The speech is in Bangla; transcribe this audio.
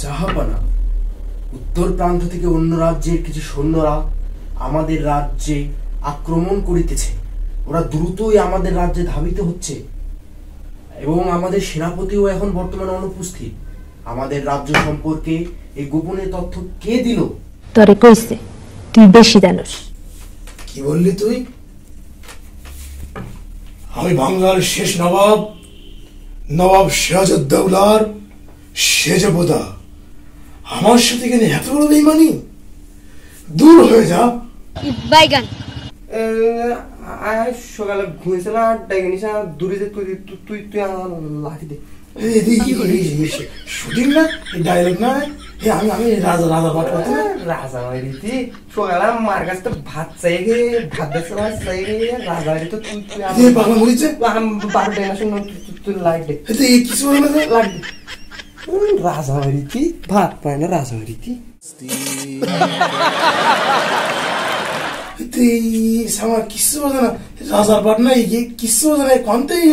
জাহাপানা, উত্তর প্রান্ত থেকে অন্য রাজ্যের কিছু সৈন্যরা আমাদের রাজ্যে আক্রমণ করিতেছে। ওরা দ্রুতই আমাদের রাজ্যে ধাবিত হচ্ছে এবং আমাদের সেনাপতিও এখন বর্তমানে অনুপস্থিত। আমাদের রাজ্য সম্পর্কে এই গোপনে তথ্য কে দিল? তরে কইছে তুই বেশি জানোস। কি বললি তুই? আমি বাংলার শেষ নবাব, নবাব সিরাজউদ্দৌলার সেজবোদা। আমার সাথে কেন এত বড় বেইমানি? দূর হয়ে যা। বাইগান সকালে ঘুমিয়েছিলাম, ডেকে নিস দূরে যে তুই তুই তুই আমার লাঠি দে। শুটিং না, ডায়লগ না। আমি আমি রাজা রাজা পাঠ করতে রাজা রীতি সকালে মার কাছ থেকে ভাত চাই গে, ভাত দেখছিলাম চাই গে রাজা রীতি তুই বাংলা মরিছে 12 টাকা শুন তুই লাইট দে। কিছু বলে না, লাইট দে। রাজা রীতি ভাত পায় না, রাজা রীতি আমার কিছু বোঝে না। রাজার পাঠ না, কিছু বোঝে না। কনতেই